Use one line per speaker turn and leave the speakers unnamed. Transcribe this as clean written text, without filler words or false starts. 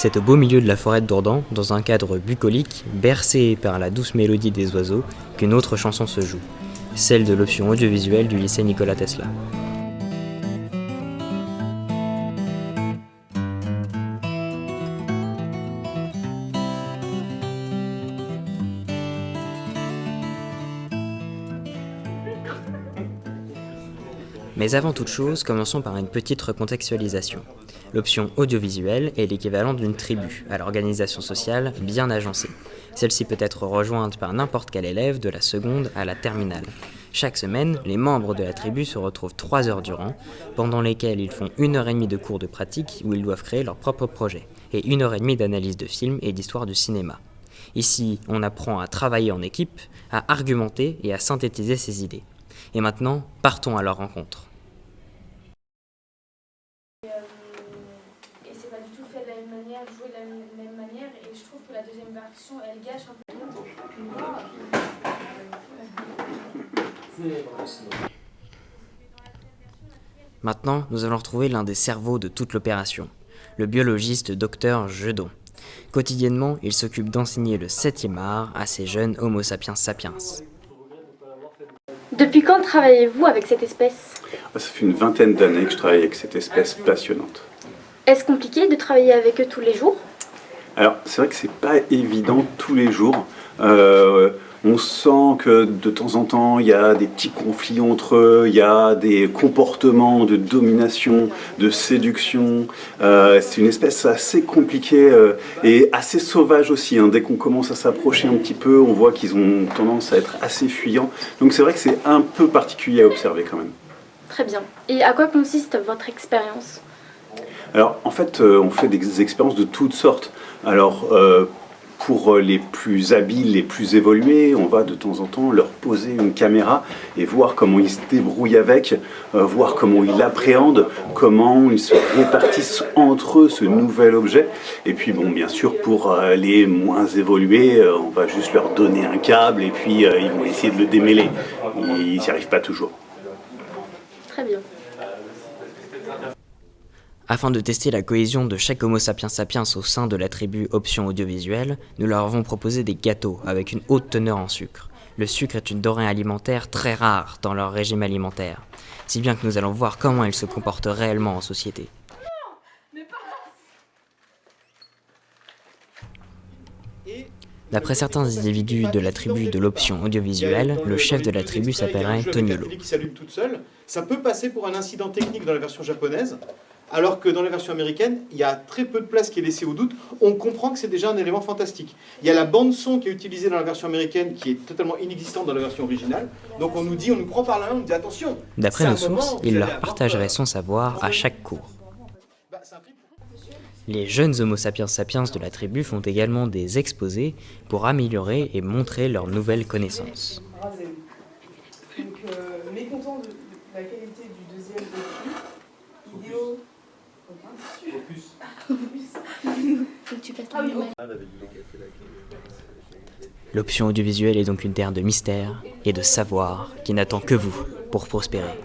C'est au beau milieu de la forêt de Dourdan, dans un cadre bucolique, bercé par la douce mélodie des oiseaux, qu'une autre chanson se joue, celle de l'option audiovisuelle du lycée Nikola Tesla. Mais avant toute chose, commençons par une petite recontextualisation. L'option audiovisuelle est l'équivalent d'une tribu, à l'organisation sociale bien agencée. Celle-ci peut être rejointe par n'importe quel élève de la seconde à la terminale. Chaque semaine, les membres de la tribu se retrouvent 3 heures durant, pendant lesquelles ils font 1h30 de cours de pratique où ils doivent créer leur propre projet, et 1h30 d'analyse de films et d'histoire du cinéma. Ici, on apprend à travailler en équipe, à argumenter et à synthétiser ses idées. Et maintenant, partons à leur rencontre.
Et c'est pas du tout fait de la même manière, joué de la même manière, et je trouve que la deuxième version, elle gâche un peu.
Maintenant, nous allons retrouver l'un des cerveaux de toute l'opération, le biologiste Dr Jedon. Quotidiennement, il s'occupe d'enseigner le 7e art à ces jeunes Homo sapiens sapiens.
Depuis quand travaillez-vous avec cette espèce ?
Ça fait une vingtaine d'années que je travaille avec cette espèce passionnante.
Est-ce compliqué de travailler avec eux tous les jours ?
Alors, c'est vrai que c'est pas évident tous les jours. On sent que de temps en temps, il y a des petits conflits entre eux, il y a des comportements de domination, de séduction. C'est une espèce assez compliquée et assez sauvage aussi. Dès qu'on commence à s'approcher un petit peu, on voit qu'ils ont tendance à être assez fuyants. Donc c'est vrai que c'est un peu particulier à observer quand même.
Très bien. Et à quoi consiste votre expérience ?
Alors, en fait, on fait des expériences de toutes sortes. Alors, pour les plus habiles, les plus évolués, on va de temps en temps leur poser une caméra et voir comment ils se débrouillent avec, voir comment ils l'appréhendent, comment ils se répartissent entre eux ce nouvel objet. Et puis, bon, bien sûr, pour les moins évolués, on va juste leur donner un câble et puis ils vont essayer de le démêler. Ils n'y arrivent pas toujours.
Très bien.
Afin de tester la cohésion de chaque Homo sapiens sapiens au sein de la tribu option audiovisuelle, nous leur avons proposé des gâteaux avec une haute teneur en sucre. Le sucre est une denrée alimentaire très rare dans leur régime alimentaire, si bien que nous allons voir comment ils se comportent réellement en société. D'après certains individus de la tribu de l'option audiovisuelle, le chef de la tribu s'appellerait Toniolo.
Qui s'allume toute seule, ça peut passer pour un incident technique dans la version japonaise, alors que dans la version américaine, il y a très peu de place qui est laissée au doute. On comprend que c'est déjà un élément fantastique. Il y a la bande-son qui est utilisée dans la version américaine, qui est totalement inexistante dans la version originale. Donc on nous prend par la main, on nous dit attention.
D'après nos sources, il leur partagerait son savoir à chaque cours. Les jeunes Homo sapiens sapiens de la tribu font également des exposés pour améliorer et montrer leurs nouvelles connaissances.
Donc, mécontent de la qualité du deuxième docu, vidéo.
L'option audiovisuelle est donc une terre de mystère et de savoir qui n'attend que vous pour prospérer.